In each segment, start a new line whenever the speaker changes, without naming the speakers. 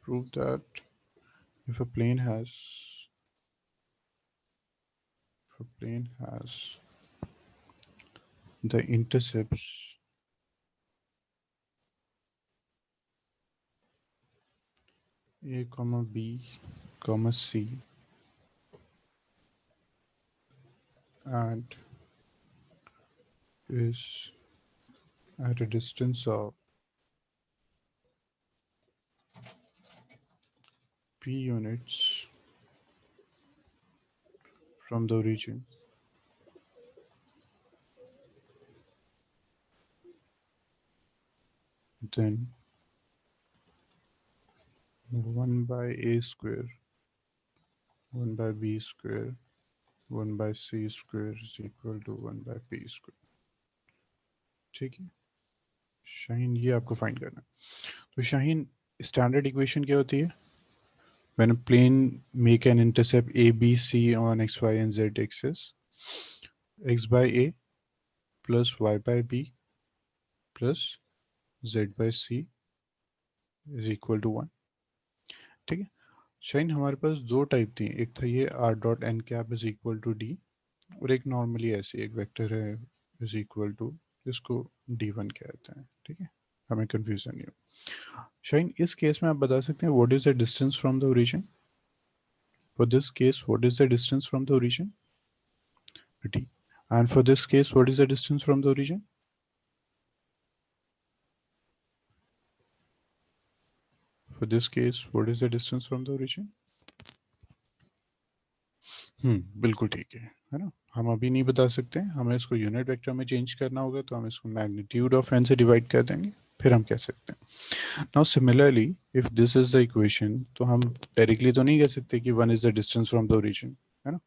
prove that if a plane has the intercepts a comma b comma c and is at a distance of p units from the origin, then 1 by a square 1 by b square 1 by c square is equal to 1 by p square. ठीक है शाहीन, ये आपको find करना है। तो Shaheen, standard equation क्या होती है? When a plane make an intercept a, b, c on x, y, and z axis, x by a plus y by b plus z by c is equal to 1। ठीक है shine, हमारे पास दो type थी, एक था ये r dot N cap is equal to D, और एक नॉर्मली ऐसे एक वेक्टर है इज इक्वल टू, जिसको d1 कहते हैं। ठीक है, हमें कंफ्यूजन नहीं हो। शाइन, इस केस में आप बता सकते हैं what is the distance from the origin? For this case what is the distance from the origin? d। And for this case, what is the distance from the origin? For this case, what is the distance from the origin? बिल्कुल ठीक है ना। हम अभी नहीं बता सकते, हमें इसको यूनिट वेक्टर में चेंज करना होगा, तो हम इसको मैग्नीट्यूड ऑफ एन से डिवाइड कर देंगे, फिर हम कह सकते हैं। Now similarly if this is the equation, तो हम डायरेक्टली तो नहीं कह सकते कि one is the distance from the origin, है ना।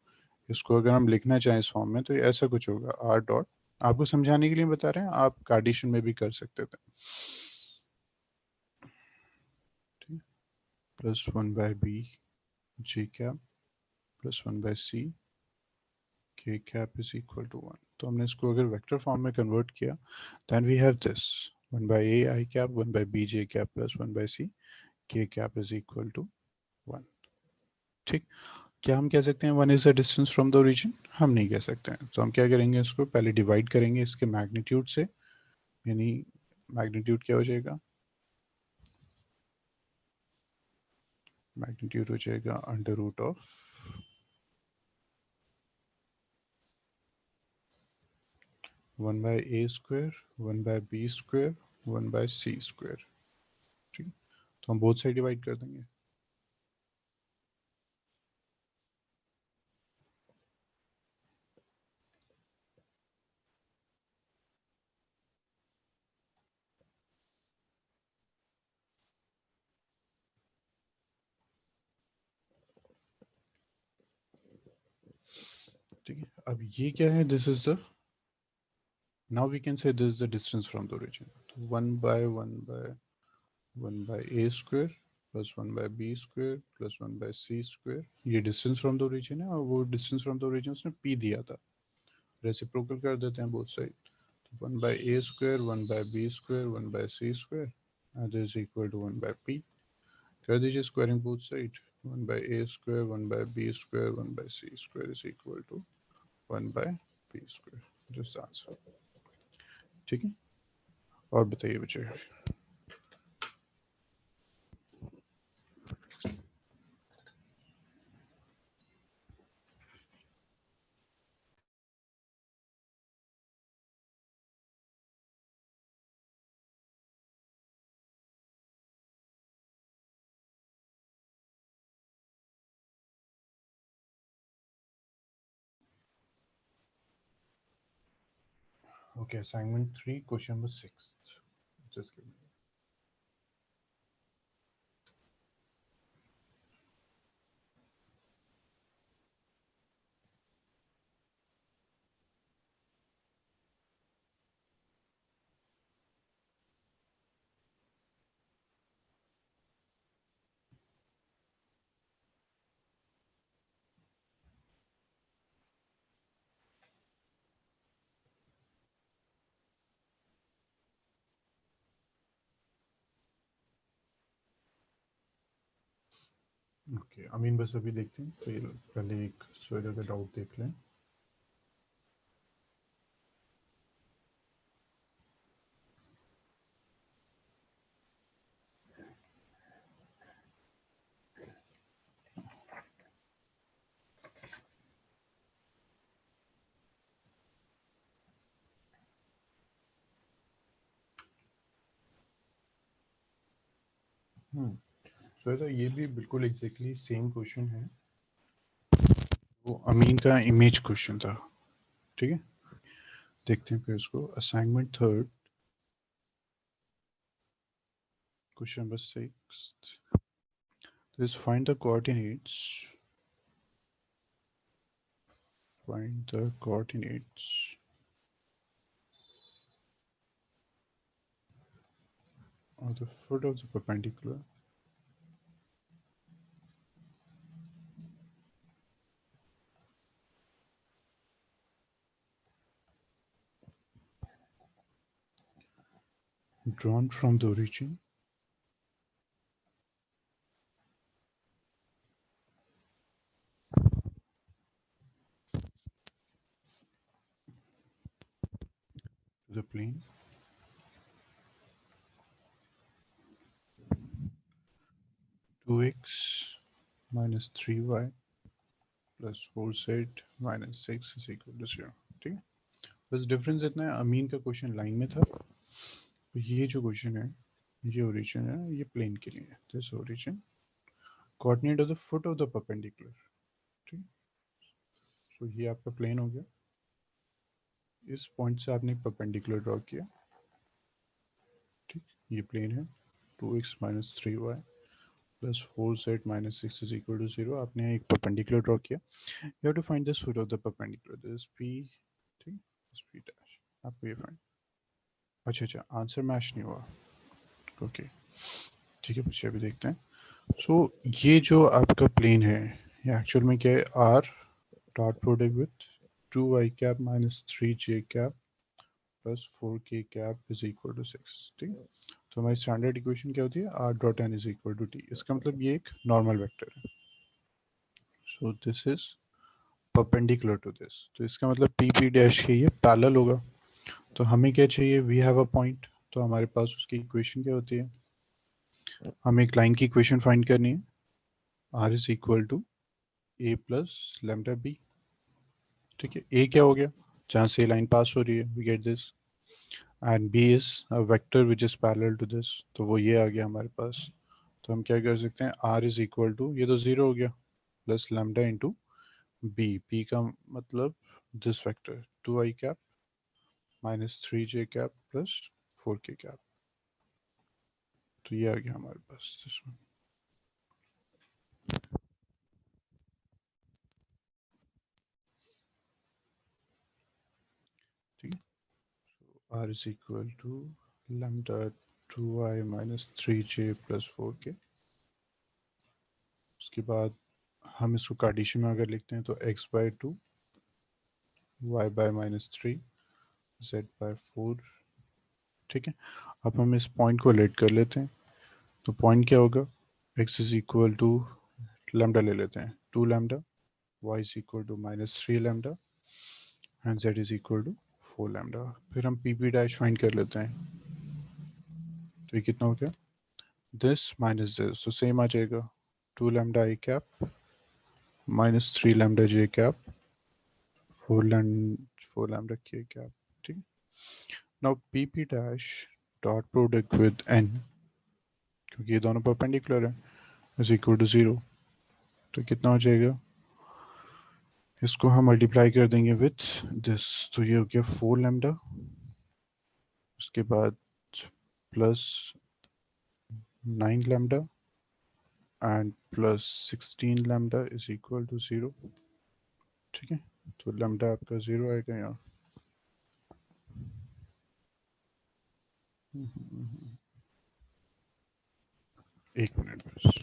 इसको अगर हम लिखना चाहें इस फॉर्म में, तो ऐसा कुछ होगा आर डॉट, आपको समझाने के लिए बता रहे हैं, आप कार्टेशियन में भी कर सकते थे, plus 1 by B ji cap plus 1 by C K cap is equal to 1। तो हमने इसको अगर वेक्टर फॉर्म में कन्वर्ट किया, then we have this 1 by A I cap 1 by B J cap plus 1 by C K cap is equal to 1। ठीक, क्या हम कह सकते हैं one is the distance from the origin? हम नहीं कह सकते हैं। तो हम क्या करेंगे, इसको पहले डिवाइड करेंगे इसके मैग्नीट्यूड से, यानी मैग्नीट्यूड क्या हो जाएगा, मैग्नीट्यूड हो जाएगा under root of 1 by A square 1 by B square 1 by C square. ठीक, तो हम बोथ साइड डिवाइड कर देंगे। ठीक है, अब ये क्या है, this is the, now we can say this is the distance from the origin। 1 by 1 by 1 by a square plus 1 by b square plus 1 by c square, ये distance from the origin है, और वो distance from the origin उसने p दिया था, reciprocal कर देते हैं both side। तो 1 by a square 1 by b square 1 by c square and this is equal to 1 by p। कर दीजिए squaring both side, 1 by a square 1 by b square 1 by c square is equal to 1 by p square। just the answer। ठीक है, और बताइए बच्चे। Okay, assignment 3, question number 6. Just give me. Okay अमीन, बस अभी देखते हैं, फिर पहले एक स्वेटर का डाउट देख लें। स्वेटर, ये भी बिल्कुल एग्जैक्टली सेम क्वेश्चन है, वो अमीन का इमेज क्वेश्चन था। ठीक है, देखते हैं फिर उसको। Assignment third, question number 6 is find the coordinates, find the coordinates of the foot of the perpendicular drawn from the origin to the plane 2x minus 3y plus 4z minus 6 is equal to 0। ठीक है, बस difference इतना है, अमीन का question line में था, तो ये जो क्वेश्चन है, ये ओरिजिन है, ये प्लेन के लिए है। This origin coordinate of the foot of the perpendicular. ठीक, तो ये आपका प्लेन हो गया, इस पॉइंट से आपने परपेंडिकुलर ड्रॉ किया। ठीक, ये प्लेन है, 2x minus 3y plus 4z minus 6 is equal to 0। आपने एक परपेंडिकुलर ड्रॉ किया। You have to find the foot of the perpendicular, this p। ठीक, दिस p डैश, आपको ये फाइंड। अच्छा अच्छा, आंसर मैच नहीं हुआ। ओके ठीक है, बच्चे अभी देखते हैं। सो ये जो आपका प्लेन है, ये एक्चुअल में क्या है, R dot product with 2y cap minus 3j cap plus 4k cap is equal to 6। ठीक है, तो हमारी स्टैंडर्ड इक्वेशन क्या होती है, R dot N is equal to T. इसका मतलब ये एक नॉर्मल वेक्टर है। So this is perpendicular to this, तो इसका मतलब पी पी डैश के ये पैरेलल होगा। तो हमें क्या चाहिए, वी हैव अ पॉइंट, तो हमारे पास उसकी इक्वेशन क्या होती है, हमें एक लाइन की इक्वेशन फाइंड करनी है। R is equal to A plus lambda B. ठीक है, ए क्या हो गया, जहाँ से लाइन पास हो रही है, we get this, and B is a vector which is parallel to this, तो वो ये आ गया हमारे पास। तो हम क्या कर सकते हैं, आर इज इक्वल टू, ये तो जीरो हो गया, plus lambda into B, P का मतलब this vector 2i cap minus 3j cap plus 4k cap. तो ये आ गया हमारे पास इसमें। ठीक है, R is equal to lambda 2i minus 3j plus 4k। उसके बाद हम इसको कार्टेशियन में अगर लिखते हैं तो x/2, y/-3, z/4। ठीक है, अब हम इस पॉइंट को लेट कर लेते हैं, तो पॉइंट क्या होगा, x is equal to lambda ले लेते हैं 2 lambda, y is equal to -3 lambda and z is equal to 4 lambda. फिर हम पी पी डैश फाइंड कर लेते हैं, तो ये कितना हो गया, दिस माइनस दिस, तो सेम आ जाएगा, 2 lambda i cap minus 3 lambda j cap 4 lambda k cap. ठीक है, now P P dash dot product with n, क्योंकि ये दोनों परपेंडिकुलर है, इज इक्वल टू 0। तो कितना हो जाएगा, इसको हम मल्टीप्लाई कर देंगे विथ दिस, तो ये हो गया 4 लैम्डा, उसके बाद plus 9 lambda and plus 16 lambda is equal to 0। ठीक है, तो लैम्डा आपका 0 आएगा यहाँ। एक मिनट बस।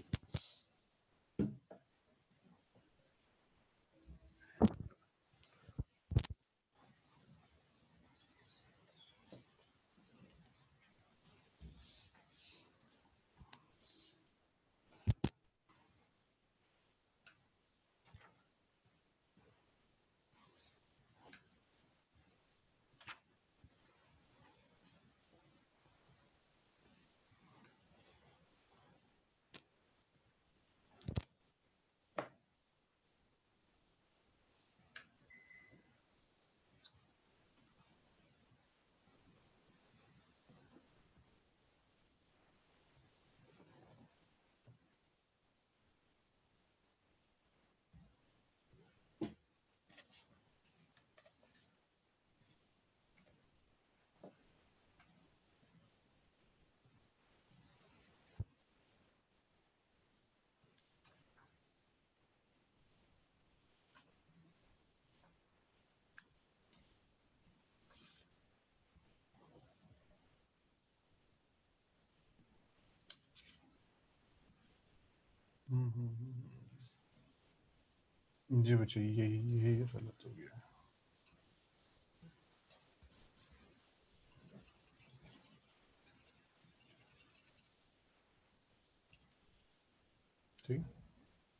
जी बच्चे, यही यही गलत हो गया। ठीक।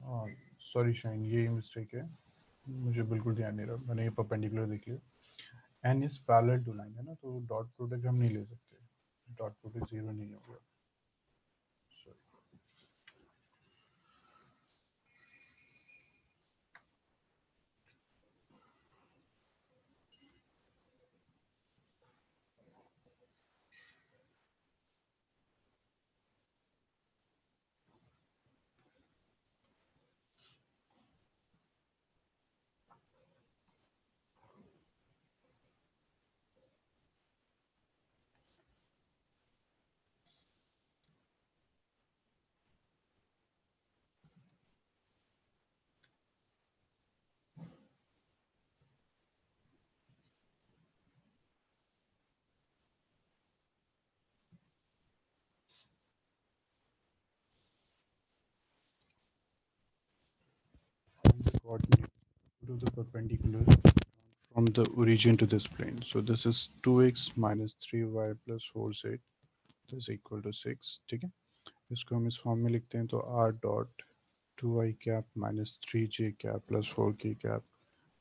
हाँ, सॉरी शाइन, ये मिस्टेक है। मुझे बिल्कुल ध्यान नहीं रहा, मैंने ये परपेंडिकुलर देख लिया। N is parallel to line है ना, तो डॉट प्रोडक्ट हम नहीं ले सकते। डॉट प्रोडक्ट जीरो नहीं होगा। Sorry. The coordinate to the perpendicular from the origin to this plane. So this is 2x minus 3y plus 4z is equal to 6। ठीक है, इसको हम इस फॉर्म में लिखते हैं, तो r dot 2i cap minus 3j cap plus 4k cap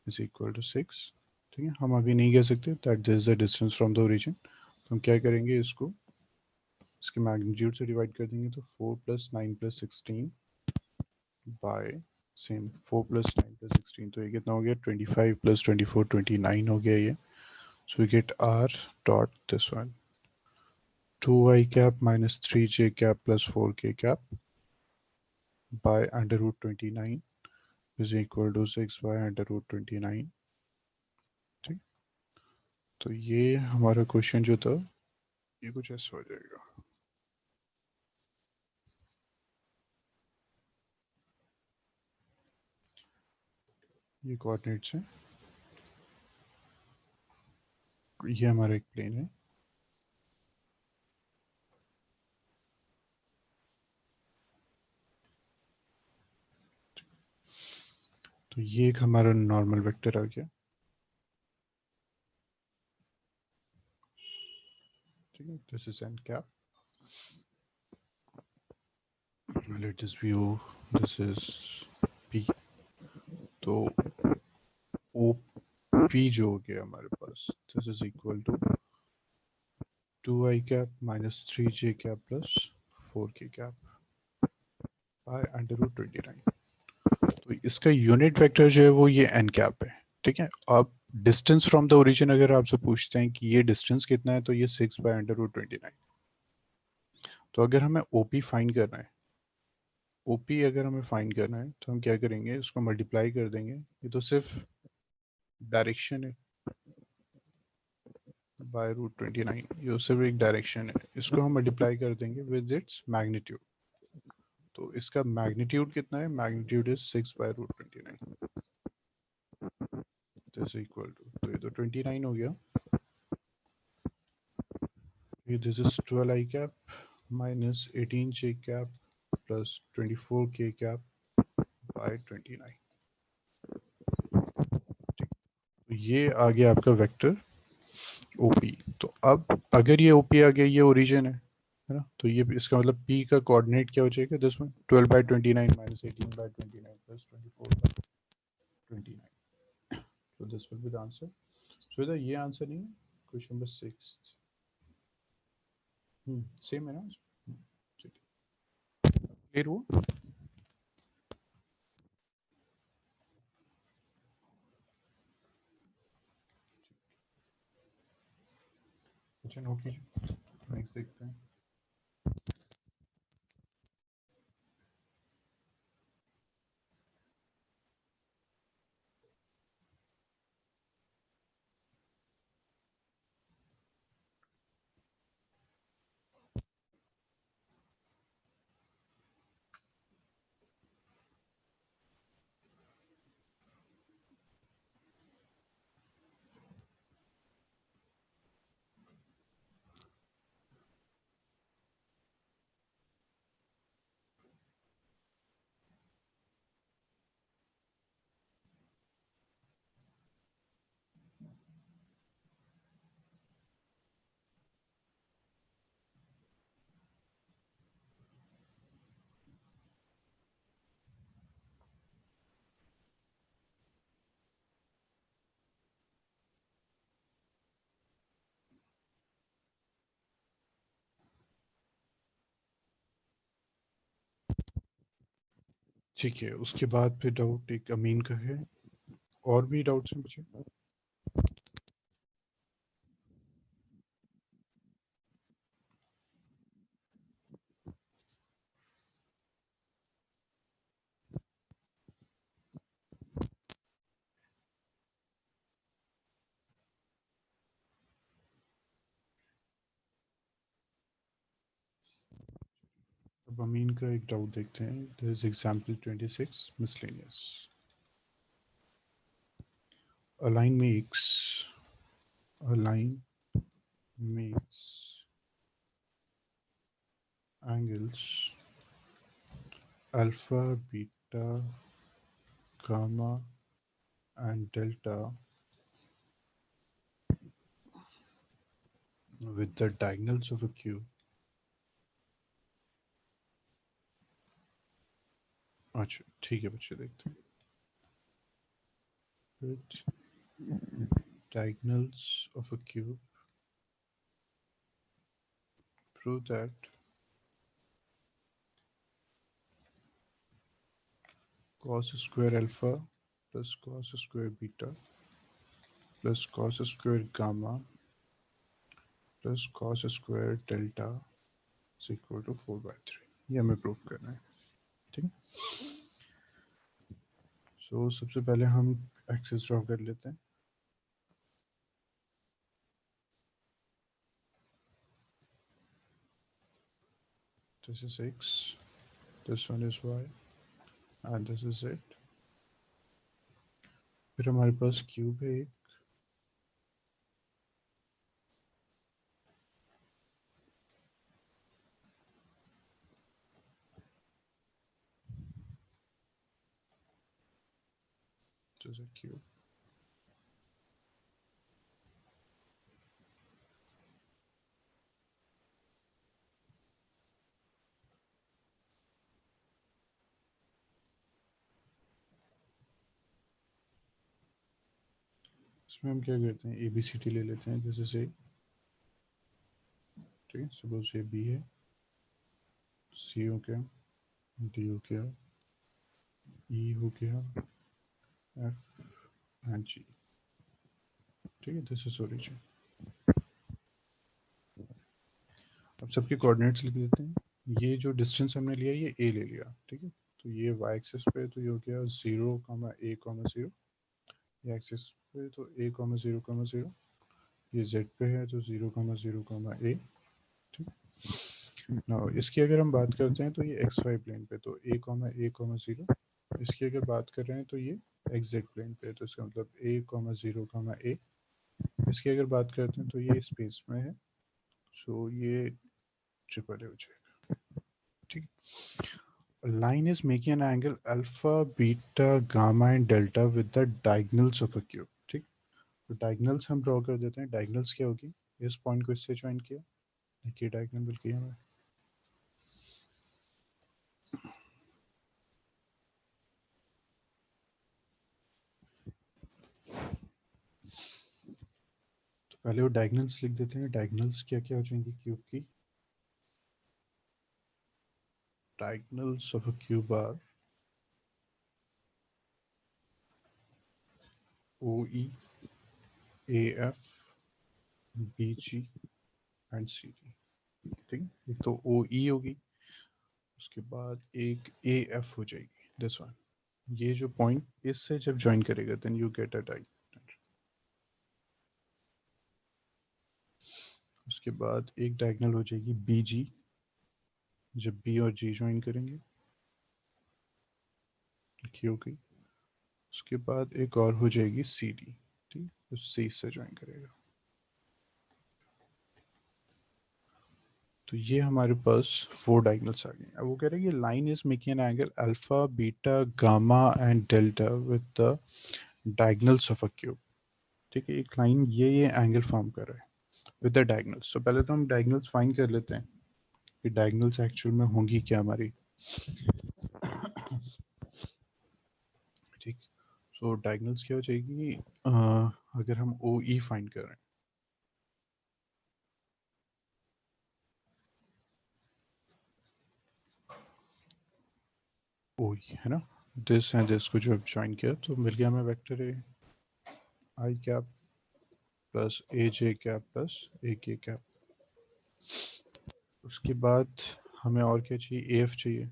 is equal to 6। ठीक है, हम अभी नहीं कह सकते that this is the distance from the origin, तो हम क्या करेंगे, इसको इसके मैग्नीट्यूड से डिवाइड कर देंगे, तो 4 plus 9 plus 16 by same 4 plus 9 plus 16, तो ये कितना हो गया, 25 प्लस 24 29 हो गया ये। So we get r dot this one 2i cap minus 3j cap plus 4k cap by under root 29 is equal to 6 by under root 29। ठीक, तो ये हमारा क्वेश्चन जो था ये कुछ ऐसा हो जाएगा। ये कोऑर्डिनेट्स हैं, ये हमारा एक प्लेन है। तो ये एक हमारा नॉर्मल वेक्टर आ गया। ठीक है, this is N cap, let this view, this is P. तो ओ पी जो हो गया हमारे पास, this is equal to 2i cap minus 3j cap plus 4k cap by under root 29। तो इसका यूनिट वेक्टर जो है वो ये एन कैप है। ठीक है, अब डिस्टेंस फ्रॉम द ओरिजिन अगर आपसे पूछते हैं कि ये डिस्टेंस कितना है, तो ये 6 बाय अंडर रूट 29। तो अगर हमें ओपी फाइंड करना है, ओपी अगर हमें फाइंड करना है, तो हम क्या करेंगे, इसको मल्टीप्लाई कर देंगे। ये तो सिर्फ डायरेक्शन है, बाय रूट 29, ये सिर्फ एक डायरेक्शन है, इसको हम मल्टीप्लाई कर देंगे विद इट्स मैग्नीट्यूड। तो इसका मैग्नीट्यूड कितना है, magnitude is 6 by root 29 this equal to, तो ये तो 29 हो गया। ये this is 12 I cap minus 18 J cap plus 24 K cap bye 29। ठीक, तो ये आ गया आपका वेक्टर ओपी। तो अब अगर ये ओपी आ गया, ये ओरिजिन है ना, तो ये इसका मतलब पी का कोऑर्डिनेट क्या हो जाएगा, this one 12 by 29 minus 18 by 29 plus 24 by 29। तो this will be the answer. So इधर ये आंसर नहीं है, क्वेश्चन नंबर 6। सेम है ना। ठीक है, क्लियर हुआ। अच्छा, नोट कीजिए, नेक्स्ट देखते हैं। ठीक है, उसके बाद फिर डाउट एक अमीन का है। और भी डाउट्स हैं मुझे? अब अमीन का एक डाउट देखते हैं। This is example 26 miscellaneous. A line makes angles alpha, beta, gamma and delta with the diagonals of a cube. अच्छा ठीक है बच्चे, देखते हैं। With diagonals of a cube, prove that cos square alpha plus cos square beta plus cos square gamma plus cos square delta is equal to 4/3। ये हमें prove करना है। ठीक है, सो सबसे पहले हम एक्सेस ड्रॉ कर लेते हैं। This is x, this one is y and this is z। फिर हमारे पास क्यूब है एक, this is a cube। इसमें हम क्या करते हैं, ए बी सी डी ले लेते हैं। दिस इज ए, ठीक है, सपोज ये बी है, सी हो गया, डी हो गया, ई हो गया, एफ एंड जी। ठीक है, दिस इज ओरिजिन। अब सबके कोऑर्डिनेट्स लिख देते हैं। ये जो डिस्टेंस हमने लिया ये ए ले लिया, ठीक है। तो ये वाई एक्सिस पे तो ये हो गया 0, A, 0। ये एक्सिस पे तो A, 0, 0। ये जेड पे है तो 0, 0, A। ठीक। ना इसकी अगर हम बात करते हैं तो ये एक्स वाई प्लेन पे तो A, 0। इसकी अगर बात कर रहे हैं तो ये एक्स जेड प्लेन पे, तो इसका मतलब A, 0, A। इसकी अगर बात करते हैं तो ये स्पेस में है, सो ये ट्रिपल ए हो जाएगा। ठीक। line is making an angle alpha, beta, gamma and delta with the diagonals of a cube। ठीक, तो डायगनल्स हम ड्रॉ कर देते हैं। डायगनल्स क्या होगी, इस पॉइंट को इससे ज्वाइन किया, देखिए डायगनल मिल गई हमें। तो पहले वो डायगनल्स लिख देते हैं। डायगनल्स क्या क्या हो जाएंगी क्यूब की। Diagonals of a cube are O E, A F, B G and C D. ठीक है, एक तो ओ ई होगी, उसके बाद एक ए एफ हो जाएगी, दिस वन। ये जो पॉइंट इससे जब ज्वाइन करेगा then you get a diagonal. उसके बाद एक डायगोनल हो जाएगी बी जी, जब बी और जी ज्वाइन करेंगे, लिखी हो गई। उसके बाद एक और हो जाएगी सी डी, ठीक, तो सी से ज्वाइन करेगा। तो ये हमारे पास 4 डायगोनल्स आ गए। अब वो कह रहे हैं कि line is making an angle alpha, beta, gamma and delta with the diagonals of a cube. ठीक है, एक लाइन ये एंगल फॉर्म कर रहा है विद द डायगोनल्स। तो पहले तो हम डायगोनल्स फाइंड कर लेते हैं कि डायगोनल्स एक्चुअल में होंगी क्या हमारी। ठीक, सो डायगोनल्स क्या हो जाएगी, अगर हम ओ ई फाइंड कर रहे हैं, ओ वही है ना, दिस एंड दिस को जो अब ज्वाइन किया तो मिल गया हमें vector A I cap plus A J cap plus A K cap. उसके बाद हमें और क्या चाहिए, ए एफ चाहिए।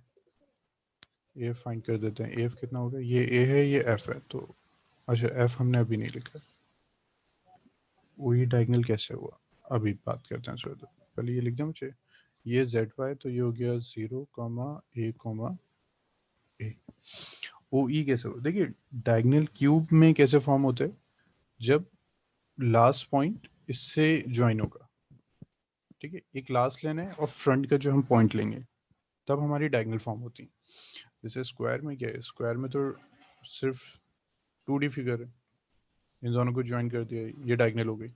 ए एफ फाइंड कर देते हैं। ए एफ कितना होगा, ये ए है ये एफ है, तो अच्छा एफ हमने अभी नहीं लिखा। वही डायगोनल कैसे हुआ अभी बात करते हैं सर। पहले ये लिख दें मुझे, ये जेड वाई तो ये हो गया 0, A ओ ई कैसे हो, देखिए डायगोनल क्यूब में कैसे फॉर्म होते हैं, जब लास्ट पॉइंट इससे ज्वाइन होगा, ठीक है, एक लास्ट लेना है और फ्रंट का जो हम पॉइंट लेंगे तब हमारी डायगोनल फॉर्म होती है। जैसे स्क्वायर में क्या है, स्क्वायर में तो सिर्फ 2D फिगर है, इन दोनों को ज्वाइन कर दिया, ये डायगोनल हो गई।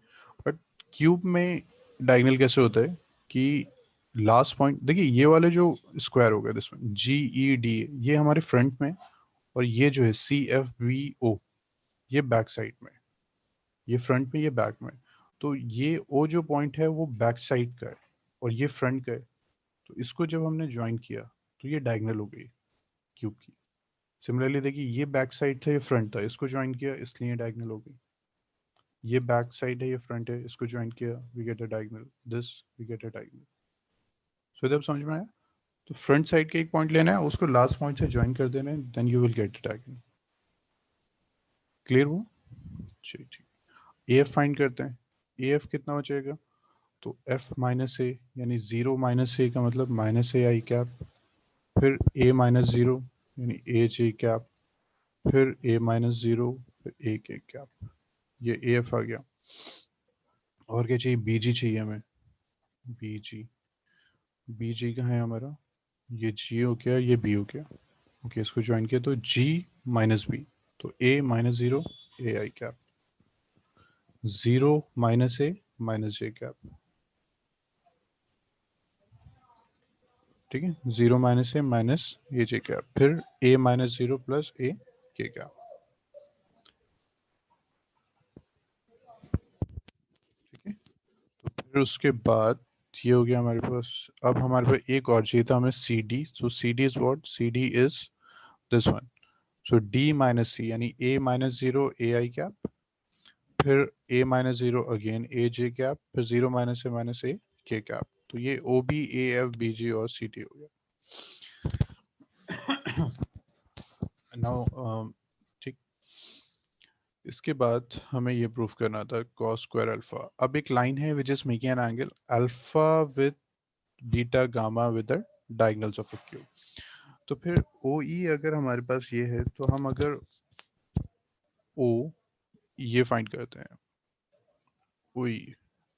बट क्यूब में डायगोनल कैसे होता है कि लास्ट पॉइंट, देखिए ये वाले जो स्क्वायर हो गया दिसमें GED, ये हमारे फ्रंट में, और ये जो है CFBO ये बैक साइड में, ये फ्रंट में ये बैक में। तो ये ओ जो पॉइंट है वो बैक साइड का है और ये फ्रंट का है, तो इसको जब हमने ज्वाइन किया तो ये डायगोनल हो गई क्यूब की। सिमिलरली देखिए ये बैक साइड था ये फ्रंट था, इसको ज्वाइन किया इसलिए डायगोनल हो गई। ये बैक साइड है ये फ्रंट है, इसको ज्वाइन किया we get a diagonal, this we get a diagonal. So जब समझ में आया, तो फ्रंट साइड के एक पॉइंट लेना है, उसको लास्ट पॉइंट से ज्वाइन कर देना है, then you will get a diagonal. Clear हुआ, चलिए ठीक। ए एफ फाइंड करते हैं। ए एफ कितना हो जाएगा, तो एफ माइनस ए यानी 0 - ए का मतलब -A आई कैप, फिर ए माइनस 0 यानी ए जे कैप, फिर ए माइनस 0 फिर ए के कैप। ये ए एफ आ गया। और क्या चाहिए, बी जी चाहिए हमें। बी जी, बी जी कहाँ है हमारा, ये जी हो गया ये बी हो गया। ओके इसको ज्वाइन किया तो जी माइनस बी, तो ए minus 0 A I cap, 0 - A minus J cap, ठीक है, 0 - ए माइनस ए जे कैप, फिर ए minus 0 plus A K cap, ठीक है। तो फिर उसके बाद ये हो गया हमारे पास। अब हमारे पास एक और चाहिए था हमें C D, so C D is what, C D is this one. So D minus C यानी A minus 0 A I cap, फिर ए minus 0 again A J cap, फिर 0 - ए माइनस ए के कैप। तो ये O B A F B G और C T हो गया। Now ठीक, इसके बाद हमें ये प्रूफ करना था cos स्क्वायर अल्फा। अब एक लाइन है which is making an angle alpha with beta gamma with the diagonals of a cube. तो फिर ओ ई अगर हमारे पास ये है, तो हम अगर ओ ये फाइंड करते हैं, ओ ई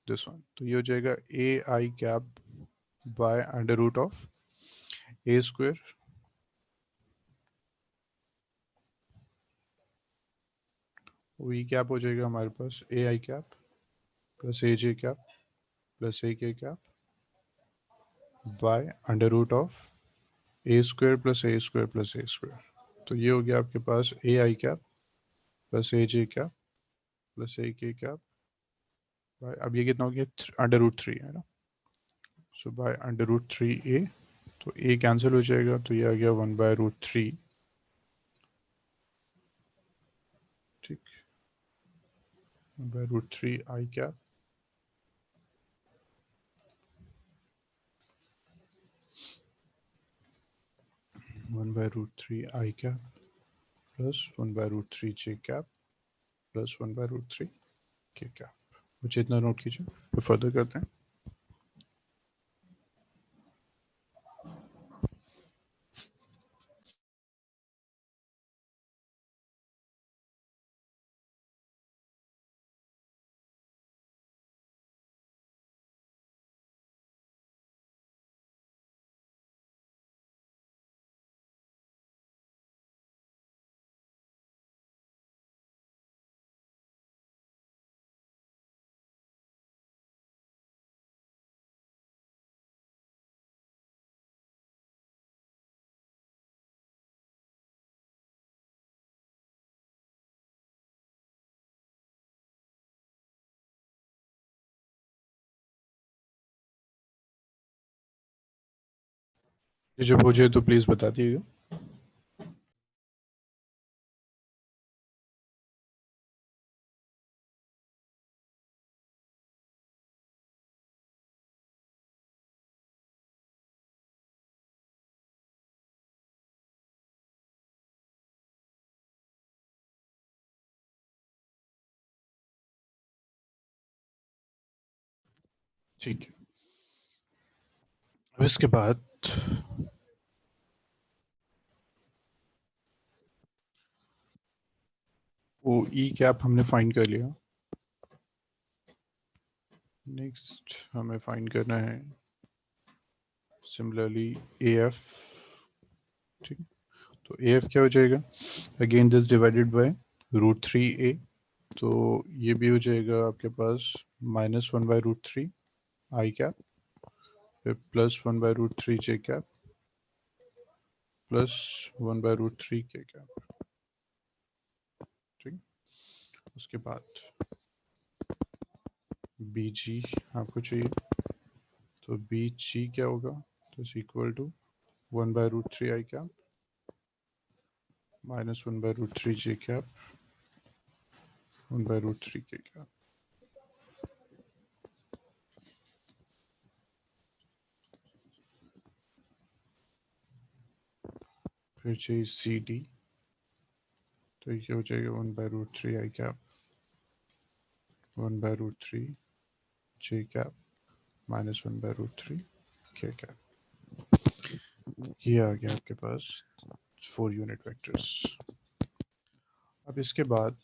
दिस वन, तो ये हो जाएगा A I cap by under root of A square, O E cap हो जाएगा हमारे पास A I cap plus A J cap plus A K cap by under root of A square plus A square plus A square. तो ये हो गया आपके पास A I cap plus A J cap plus A K cap bye, अब ये कितना हो गया अंडर रूट 3 है ना, सो बाय अंडर रूट 3 ए, तो ए कैंसिल हो जाएगा तो ये आ गया 1/√3, ठीक, 1/√3 I cap 1/√3 I cap plus 1/√3 J cap plus 1/√3 K cap. मुझे इतना नोट कीजिए फिर फर्दर करते हैं। जब हो जाए तो प्लीज़ बता दिएगा। ठीक है, अब इसके बाद वो ई कैप हमने फाइंड कर लिया। नेक्स्ट हमें फाइंड करना है सिमिलरली ए एफ। ठीक, तो ए एफ क्या हो जाएगा, again this divided by √3a, तो ये भी हो जाएगा आपके पास -1/√3 आई कैप, फिर +1/√3 जे कैप, +1/√3 के कैप। ठीक, उसके बाद बी जी आपको चाहिए, तो बी जी क्या होगा, तो is equal to 1/√3 I cap -1/√3 J cap 1/√3 K cap. फिर चाहिए सी डी, तो ये हो जाएगा 1/√3 I cap 1/√3 J cap -1/√3 K cap. ये आ गया आपके पास 4 यूनिट वेक्टर्स। अब इसके बाद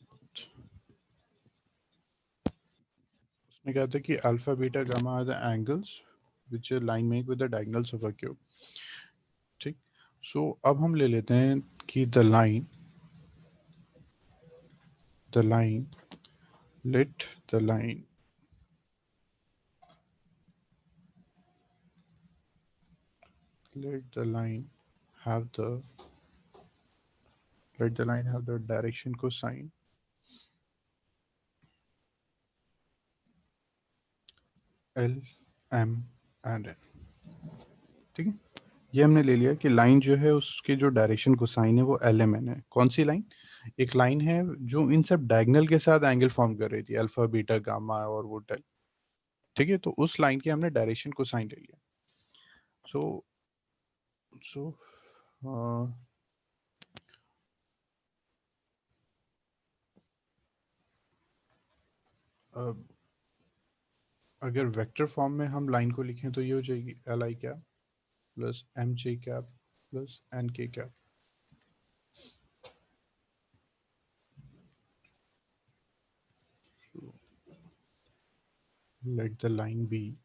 उसने कहा था कि alpha beta gamma are the angles which line make with the diagonals of a cube. ठीक, सो अब हम ले लेते हैं कि the line let the line have the direction cosine L M and N। ठीक है, ये हमने ले लिया कि लाइन जो है उसके जो डायरेक्शन कोसाइन है वो एल एम एन है। कौन सी लाइन, एक लाइन है जो इन सब डायगोनल के साथ एंगल फॉर्म कर रही थी, अल्फा बीटा गामा और वो डेल। ठीक है, तो उस लाइन की हमने डायरेक्शन कोसाइन ले लिया। सो सो अगर वेक्टर फॉर्म में हम लाइन को लिखें तो ये हो जाएगी L I cap plus M J cap plus N K cap. Let the line be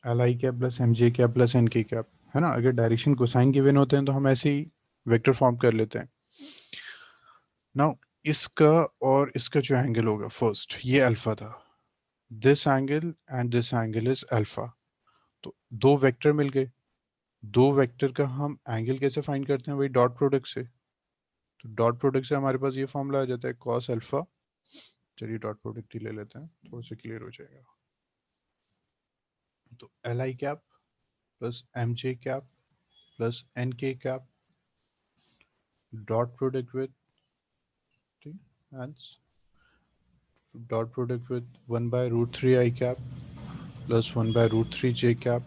L I cap plus M J cap plus N K cap, है ना। अगर डायरेक्शन कोसाइन गिवन होते हैं तो हम ऐसे ही वेक्टर फॉर्म कर लेते हैं। नाउ इसका और इसका जो एंगल होगा, फर्स्ट ये अल्फा था, this angle and this angle is alpha, तो दो वेक्टर मिल गए। दो वेक्टर का हम एंगल कैसे फाइंड करते हैं, वही डॉट प्रोडक्ट से। तो डॉट प्रोडक्ट से हमारे पास ये फॉर्मूला आ जाता है कॉस अल्फा। चलिए डॉट प्रोडक्ट ही ले लेते हैं, थोड़ा सा क्लियर हो जाएगा। तो L I cap plus M J cap plus N K cap dot product with and dot product with 1/√3 I cap plus 1/√3 J cap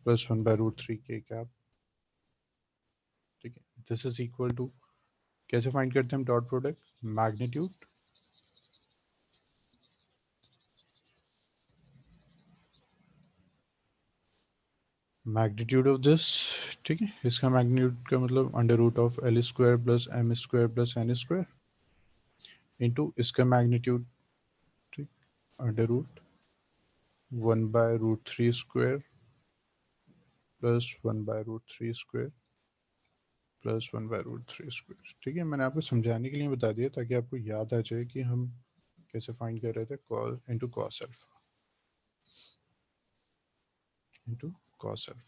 plus 1/√3 K cap। ठीक है, दिस इज इक्वल टू, कैसे find करते हैं हम dot product, magnitude of this. ठीक है, इसका magnitude का मतलब √L² plus M² plus N² into इसका मैग्नीट्यूड, ठीक, √1/√3² प्लस 1/√3² प्लस 1/√3²। ठीक है, मैंने आपको समझाने के लिए बता दिया ताकि आपको याद आ जाए कि हम कैसे फाइंड कर रहे थे, cos into cos alpha into cos alpha.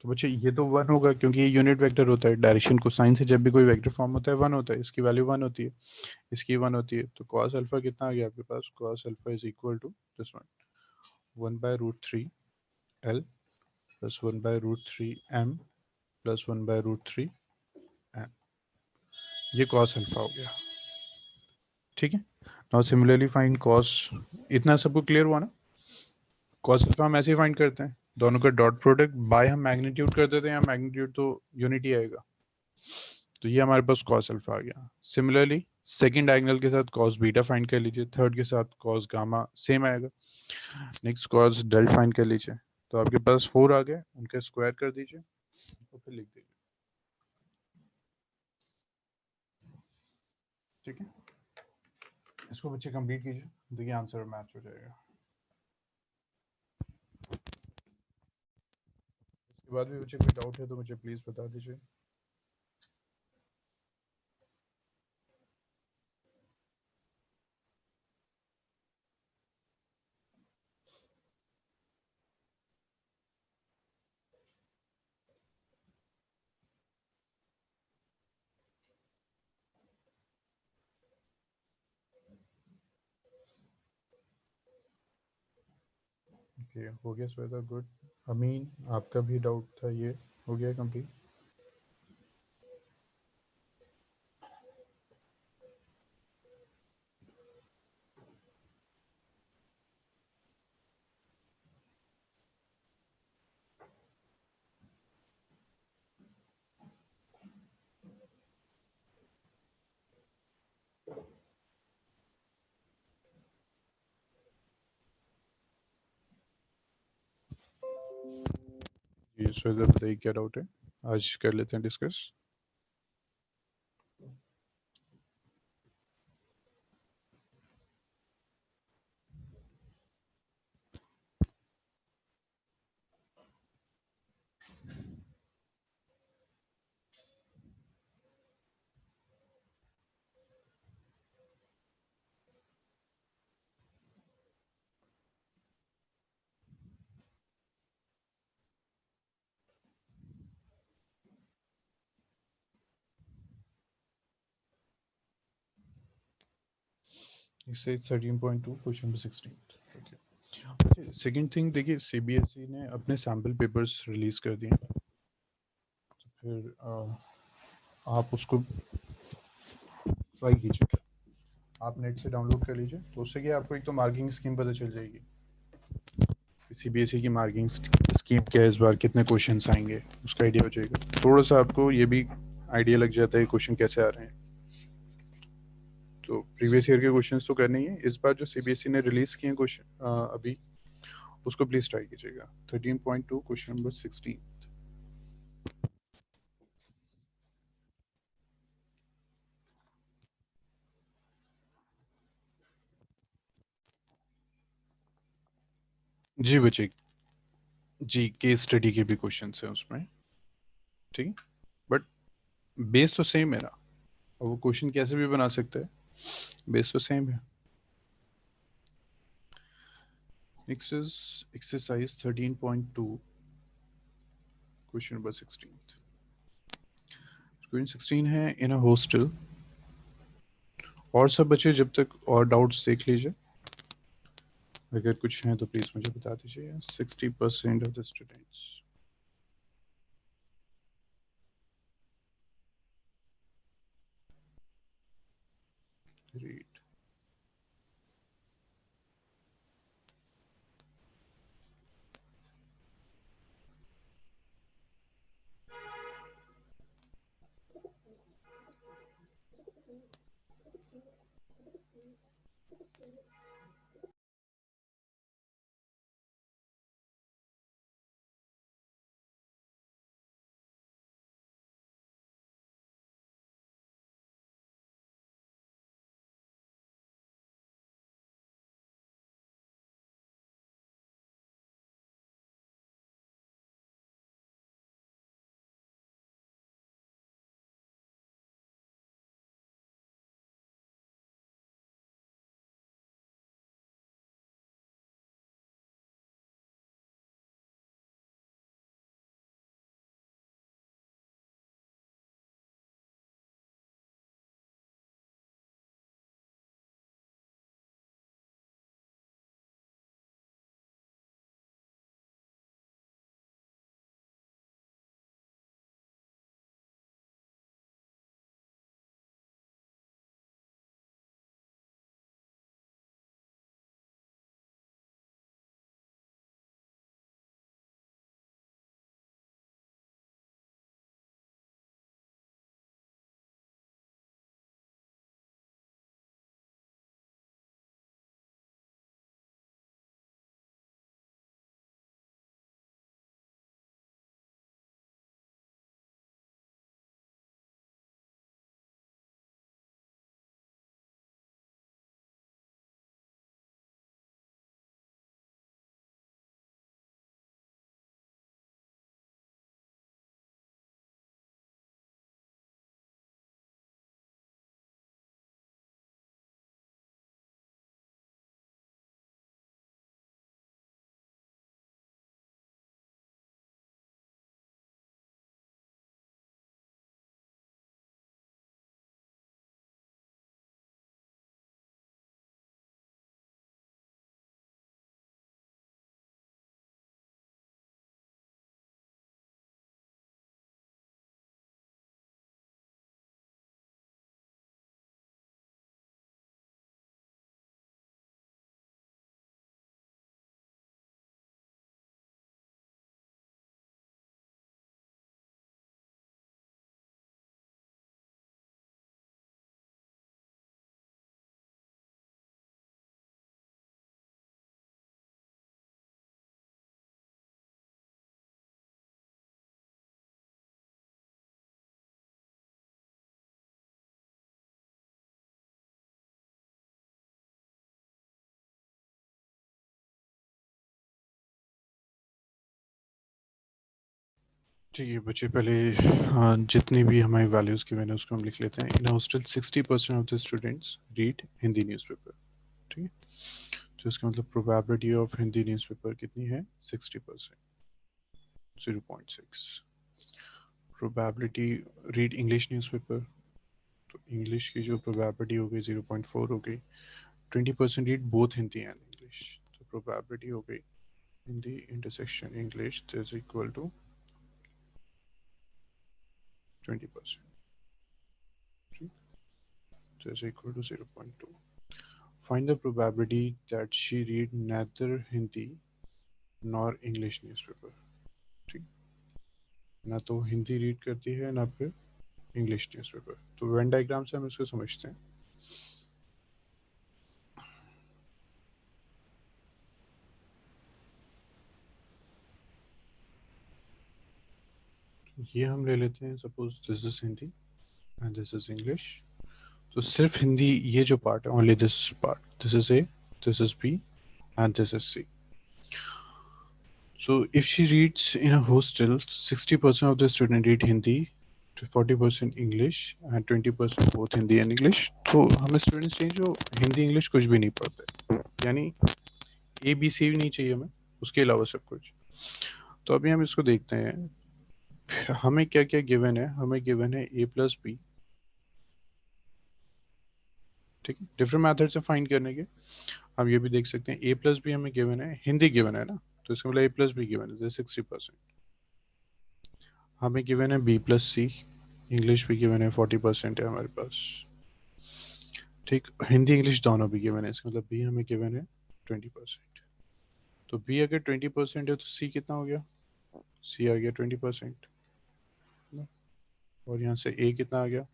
तो बच्चे ये तो 1 होगा क्योंकि ये यूनिट वेक्टर होता है, डायरेक्शन को साइन से जब भी कोई वेक्टर फॉर्म होता है 1 होता है, इसकी वैल्यू 1 होती है, इसकी 1 होती है। तो कॉस अल्फा कितना आ गया आपके पास, cos alpha is equal to this one 1/√3 L plus 1/√3 M plus 1/√3 N। ये कॉस अल्फा हो गया। ठीक है, नाउ सिमिलरली फाइंड कॉस। इतना सबको क्लियर हुआ ना। कॉस अल्फा हम ऐसे ही फाइंड करते हैं, दोनों का डॉट प्रोडक्ट बाय हम मैग्नीट्यूड कर देते हैं, या मैग्नीट्यूड तो यूनिट ही आएगा। तो ये हमारे पास कॉस अल्फा आ गया। सिमिलरली सेकंड डायगोनल के साथ कॉस बीटा फाइंड कर लीजिए, थर्ड के साथ कॉस गामा सेम आएगा। नेक्स्ट कॉस डेल फाइंड कर लीजिए। तो आपके पास 4 आ गए, उनके स्क्वायर कर दीजिए और फिर लिख दीजिए। ठीक है, इसको बच्चे कंप्लीट कीजिए, देखिए आंसर मैच हो जाएगा। इसके बाद भी बच्चे कोई डाउट है तो मुझे प्लीज़ बता दीजिए। ओके, हो गया श्वेता, गुड। अमीन, आपका भी डाउट था, ये हो गया कंप्लीट। जी श्वेता बताइए क्या डाउट है, आज कर लेते हैं discuss. Exercise 13.2 question number 16। Second thing देखिए, सीबीएसई ने अपने सैम्पल पेपर्स रिलीज कर दिए, तो फिर आप उसको ट्राई कीजिए, आप नेट से डाउनलोड कर लीजिए। तो उससे क्या आपको एक तो मार्किंग स्कीम पता चल जाएगी, सीबीएसई की मार्किंग स्कीम क्या है, इस बार कितने क्वेश्चंस आएंगे उसका आइडिया हो जाएगा। थोड़ा सा आपको ये भी आइडिया लग जाता है क्वेश्चन कैसे आ रहे हैं। तो प्रीवियस ईयर के क्वेश्चंस तो करने ही है, इस बार जो सीबीएसई ने रिलीज किए हैं क्वेश्चन अभी, उसको प्लीज ट्राई कीजिएगा। 13.2 क्वेश्चन नंबर 16। जी बच्चे, जी केस स्टडी के भी क्वेश्चंस हैं उसमें, ठीक है, बट बेस तो सेम है ना, और वो क्वेश्चन कैसे भी बना सकते हैं, बेस तो सेम है। Next is exercise 13.2 question number 16। Question 16 है, इन अ हॉस्टल, और सब बच्चे जब तक और डाउट्स देख लीजिए, अगर कुछ हैं तो प्लीज मुझे बता दीजिए। 60% ऑफ द स्टूडेंट्स। ग्रेट। ठीक है बच्चे, पहले जितनी भी हमारी वैल्यूज़ की मैंने उसको हम लिख लेते हैं। In hostel 60% of the students read Hindi newspaper. ठीक है, तो इसका मतलब प्रोबेबिलिटी ऑफ हिंदी न्यूज़पेपर कितनी है? 60%, 0.6। प्रोबेबिलिटी रीड इंग्लिश न्यूज़पेपर, तो इंग्लिश की जो प्रोबेबिलिटी हो गई 0.4 हो गई। 20% read both Hindi and English, तो प्रोबेबिलिटी हो गई Hindi intersection English is equal to 20%, is equal to 0.2. Find the probability that she read neither Hindi nor English newspaper. ठीक, ना तो हिंदी रीड करती है ना फिर इंग्लिश न्यूज़पेपर। तो वेन डायग्राम से हम इसको समझते हैं। ये हम ले लेते हैं, suppose this is Hindi and this is English. तो सिर्फ हिंदी ये जो पार्ट है, only this part, this is A, this is B and this is C. So if she reads in a hostel, 60% of the student read Hindi, 40% English and 20% both Hindi and English. तो हमें students चाहिए जो Hindi English कुछ भी नहीं पढ़ते, यानी A B C भी नहीं चाहिए हमें, उसके अलावा सब कुछ। तो अभी हम इसको देखते हैं, हमें क्या क्या गिवन है। हमें गिवन है ए प्लस बी। ठीक है, डिफरेंट मेथड से फाइंड करने के हम ये भी देख सकते हैं। ए प्लस बी हमें गिवन है, हिंदी गिवन है ना, तो इसका मतलब ए प्लस बी गिवन है 60%। हमें गिवन है बी प्लस सी, इंग्लिश भी गिवन है 40% है हमारे पास। ठीक, हिंदी इंग्लिश दोनों भी गिवन है, इसका मतलब बी हमें गिवन है 20%। तो बी अगर 20% है तो सी कितना हो गया? सी आ गया 20%। और यहाँ से ए कितना आ गया?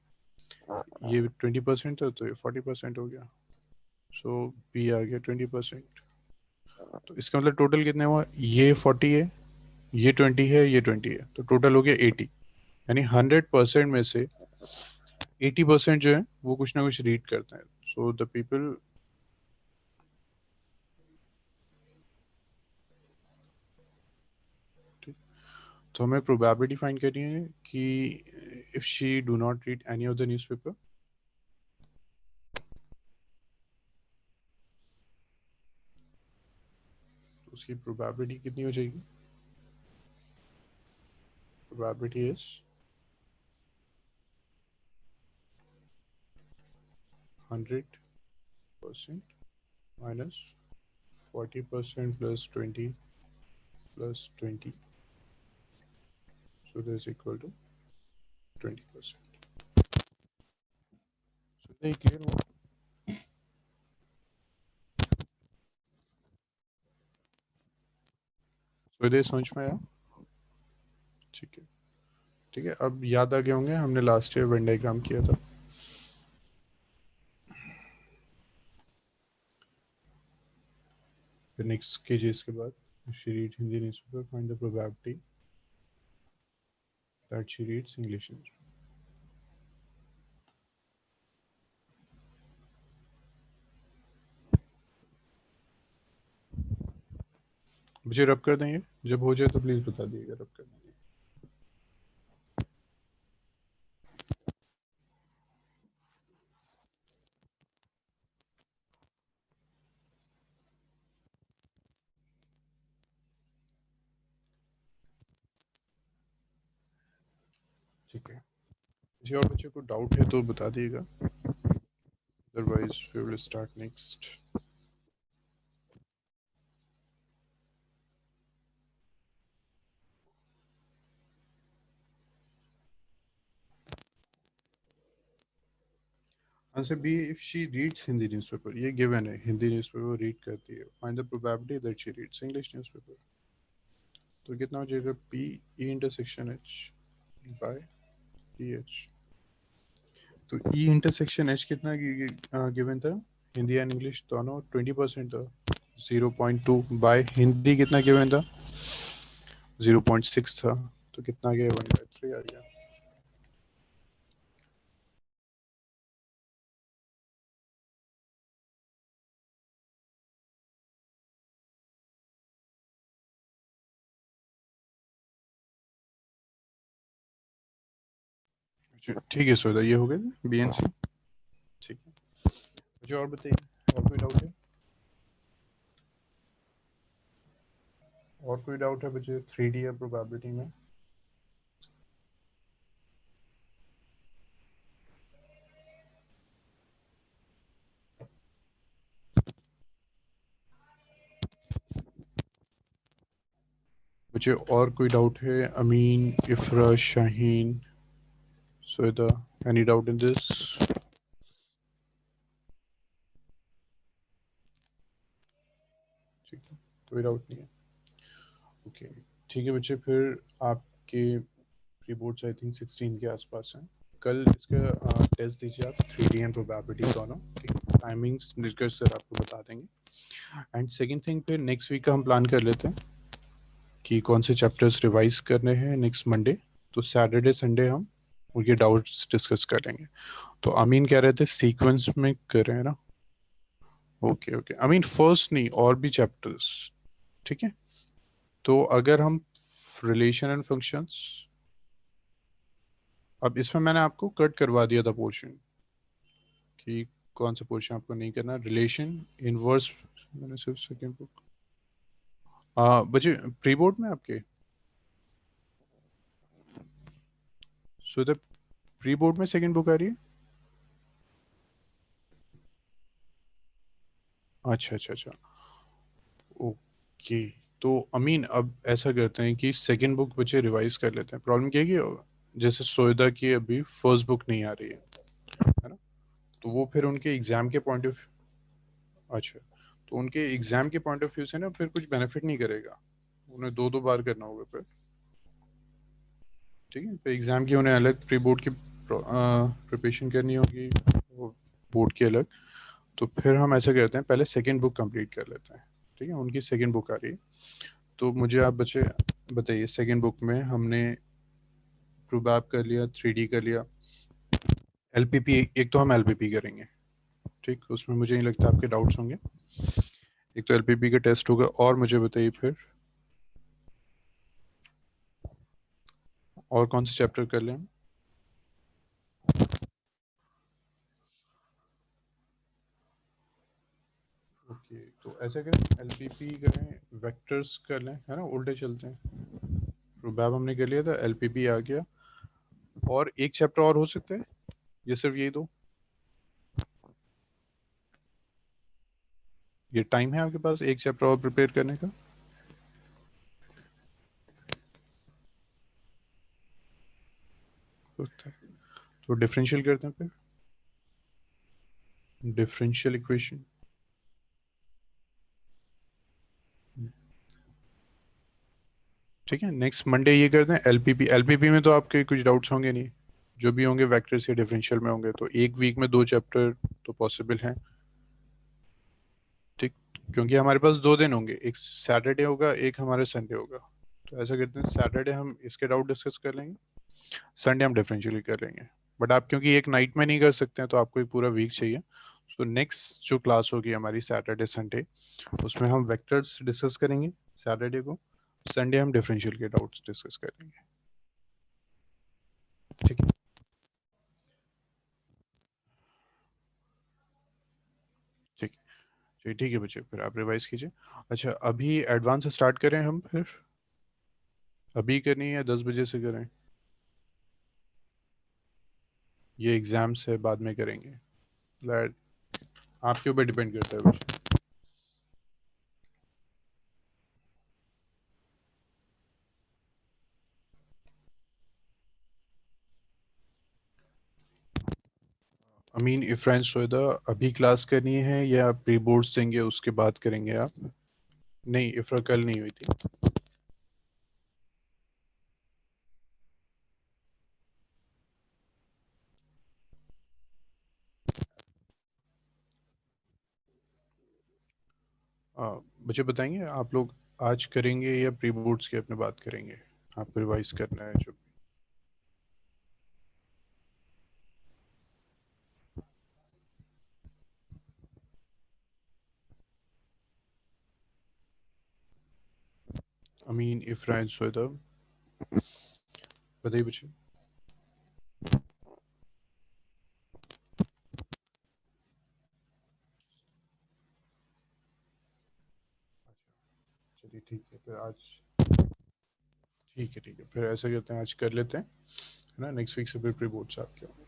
ये 20% था तो ये 40% हो गया। सो बी आ गया 20%। तो इसका मतलब टोटल कितने हुआ? ये 40 है, ये 20 है, ये 20 है, तो टोटल हो गया 80। यानी 100% में से 80% जो है वो कुछ ना कुछ रीड करते हैं। सो द पीपल, तो हमें प्रोबेबिलिटी फाइंड करनी है कि if she do not read any of the newspaper, तो उसकी प्रोबेबिलिटी कितनी हो जाएगी? Probability is 100% minus 40% plus 20 plus 20, so this is equal to 20%। so ये क्लियर हुआ? so ये समझ में आया? ठीक है, ठीक है, अब याद आ गए होंगे हमने लास्ट ईयर वेन डायग्राम किया था। फिर नेक्स्ट कीजिए इसके बाद, she read Hindi newspaper, find the probability that she reads English newspaper. मुझे रब कर देंगे, जब हो जाए तो प्लीज़ बता दिएगा, रब कर देंगे। ठीक है, किसी और बच्चे को डाउट है तो बता दिएगा, otherwise we will start next. Answer B, if she reads Hindi newspaper, ये गिवन है, हिंदी न्यूज़पेपर रीड करती है। Find the probability that she reads English newspaper, तो कितना हो जाएगा? P E intersection H by P H. तो ई इंटरसेक्शन एच कितना गिवन था? हिंदी एंड इंग्लिश दोनों 20% था, 0.2 बाय हिंदी कितना गिवन था? 0.6 था, तो कितना आ गया? 1/3 आ गया। ठीक है सोदा, ये हो गया बी एन सी। ठीक है, मुझे और बताइए, और कोई डाउट है? और कोई डाउट है मुझे 3D या प्रोबेबिलिटी में? मुझे और कोई डाउट है? Amin, Ifra, Shaheen, Soda, any doubt in this? ठीक है, कोई डाउट नहीं है। ओके, ठीक है बच्चे, फिर आपके प्री बोर्ड्स आई थिंक 16 के आसपास हैं। कल इसका टेस्ट दीजिए आप, 3D एंड प्रोबेबिलिटी दोनों। टाइमिंग्स निर्कर सर आपको बता देंगे। एंड सेकंड थिंग, फिर नेक्स्ट वीक का हम प्लान कर लेते हैं कि कौन से चैप्टर्स रिवाइज करने हैं नेक्स्ट मंडे। तो सैटरडे संडे हम उनके डाउट्स डिस्कस करेंगे। तो अमीन कह रहे थे सीक्वेंस में करें ना? ओके ओके, अमीन फर्स्ट नहीं, और भी चैप्टर्स। ठीक है, तो अगर हम रिलेशन एंड फंक्शंस, अब इसमें मैंने आपको कट करवा दिया था पोर्शन कि कौन सा पोर्शन आपको नहीं करना, रिलेशन इनवर्स। मैंने सिर्फ सेकेंड बुक बच्चे प्री बोर्ड में आपके, सो द प्री बोर्ड में सेकेंड बुक आ रही है। अच्छा अच्छा अच्छा, ओके। तो अमीन अब ऐसा करते हैं कि सेकेंड बुक बच्चे रिवाइज कर लेते हैं। प्रॉब्लम क्या है कि जैसे सोयदा की अभी फर्स्ट बुक नहीं आ रही है ना? तो वो फिर उनके एग्जाम के पॉइंट ऑफ, अच्छा, तो उनके एग्जाम के पॉइंट ऑफ व्यू से ना फिर कुछ बेनिफिट नहीं करेगा, उन्हें दो दो बार करना होगा फिर। ठीक है, तो एग्जाम की उन्हें अलग, प्री बोर्ड की प्रिपरेशन करनी होगी, वो बोर्ड की अलग। तो फिर हम ऐसा करते हैं, पहले सेकेंड बुक कंप्लीट कर लेते हैं। ठीक है, उनकी सेकेंड बुक आ रही है। तो मुझे आप बच्चे बताइए, सेकेंड बुक में हमने प्रोबैब कर लिया, 3D कर लिया, एलपीपी, एक तो हम एलपीपी करेंगे। ठीक, उसमें मुझे नहीं लगता आपके डाउट्स होंगे। एक तो एलपीपी का टेस्ट होगा, और मुझे बताइए फिर और कौन से चैप्टर कर लें हम? ओके, तो ऐसा करें, एलपीपी करें, वेक्टर्स कर लें, है ना, उल्टे चलते हैं। प्रोबैब हमने कर लिया था, एलपीपी आ गया, और एक चैप्टर और हो सकता है, ये सिर्फ यही दो? ये टाइम है आपके पास एक चैप्टर और प्रिपेयर करने का? होता है, तो डिफरेंशियल करते हैं फिर, डिफरेंशियल इक्वेशन। ठीक है, नेक्स्ट मंडे ये करते हैं एलपीपी। एलपीपी में तो आपके कुछ डाउट्स होंगे नहीं, जो भी होंगे वेक्टर्स या डिफरेंशियल में होंगे। तो एक वीक में दो चैप्टर तो पॉसिबल हैं। ठीक, क्योंकि हमारे पास 2 दिन होंगे, एक सैटरडे होगा, एक हमारे संडे होगा। तो ऐसा करते हैं, सैटरडे हम इसके डाउट डिस्कस कर लेंगे, संडे हम डिफरेंशियली कर लेंगे। बट आप क्योंकि एक नाइट में नहीं कर सकते हैं, तो आपको एक पूरा वीक चाहिए। तो नेक्स्ट जो क्लास होगी हमारी सैटरडे संडे, उसमें हम वेक्टर्स डिस्कस करेंगे सैटरडे को, संडे हम डिफरेंशियल के डाउट्स डिस्कस करेंगे। ठीक है, ठीक है, चलिए ठीक है बच्चे, फिर आप रिवाइज कीजिए। अच्छा, अभी एडवांस स्टार्ट करें हम फिर? अभी करनी है या 10 बजे से करें? ये एग्जाम्स है, बाद में करेंगे। Let- आपके ऊपर डिपेंड करता है बच्चे। अमीन, इफ्रान, सोएदा, अभी क्लास करनी है या प्री बोर्ड्स देंगे उसके बाद करेंगे आप? नहीं, इफ्रा कल नहीं हुई थी। मुझे बताएंगे आप लोग आज करेंगे या प्री बोर्ड्स की अपने बात करेंगे? आपको रिवाइज करना है जो। अमीन, इफ्रान, सोएदा, बताइए बच्चे। चलिए ठीक है, फिर आज ठीक है, फिर ऐसा करते हैं, आज कर लेते हैं, है ना, नेक्स्ट वीक से फिर प्री बोर्ड्स आपके होंगे।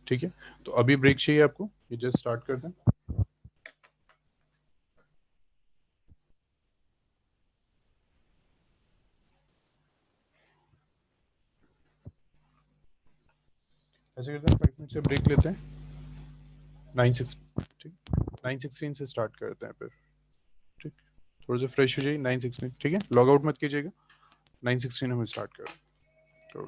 ठीक है, तो अभी ब्रेक चाहिए आपको, ये जस्ट स्टार्ट कर दें। ऐसे करते हैं, 5 मिनट से ब्रेक लेते हैं। 9:6, ठीक, 9:16 से स्टार्ट करते हैं फिर। ठीक, थोड़ा सा फ्रेश हो जाइए। 9:16, ठीक है, लॉग आउट मत कीजिएगा। 9:16 हमें स्टार्ट करें। तो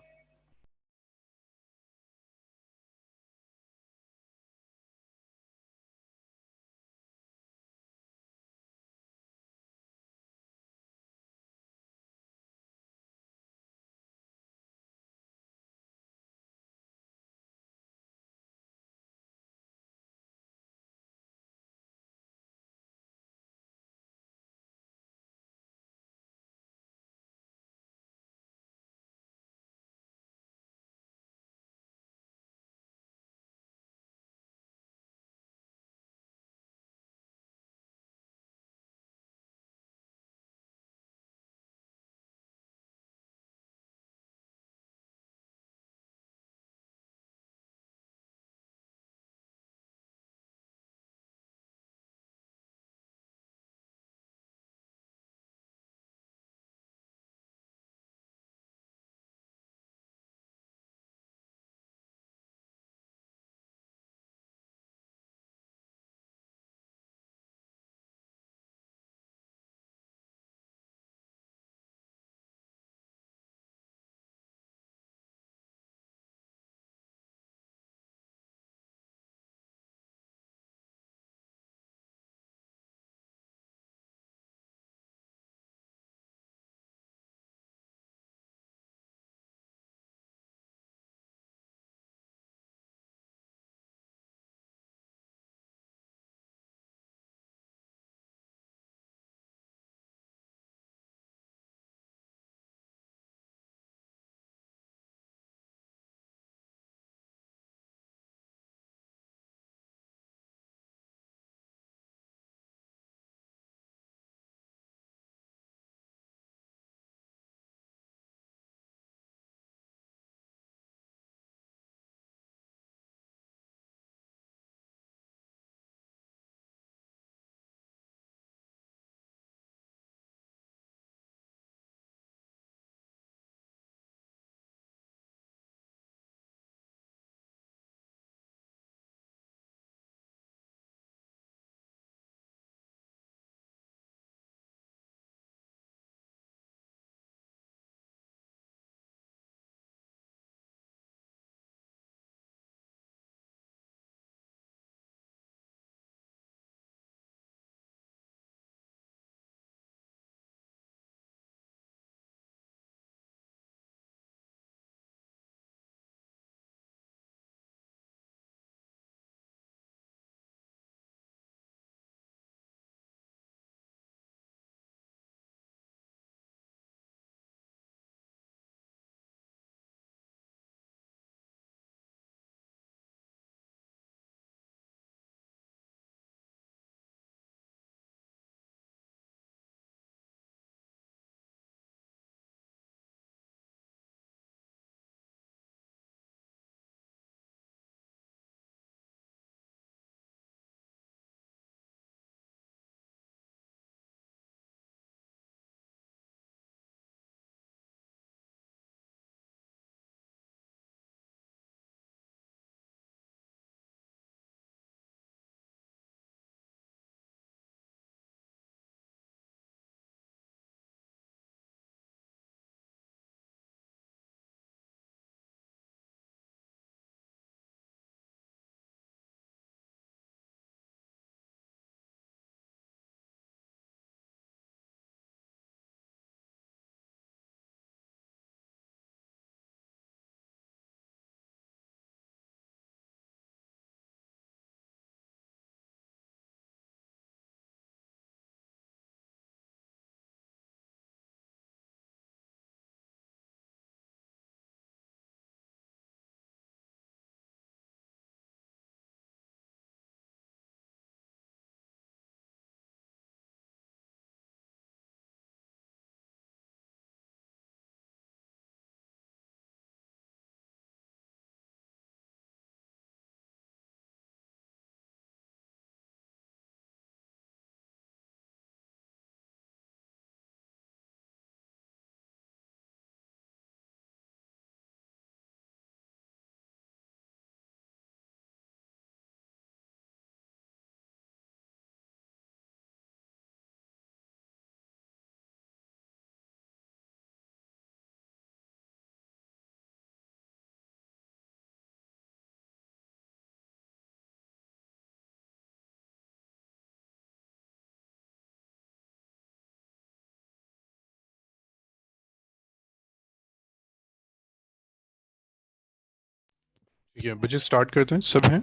ठीक है बच्चे, स्टार्ट करते हैं। सब हैं?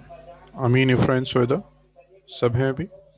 अमीन, इफ्रान, सोएदा सब हैं अभी?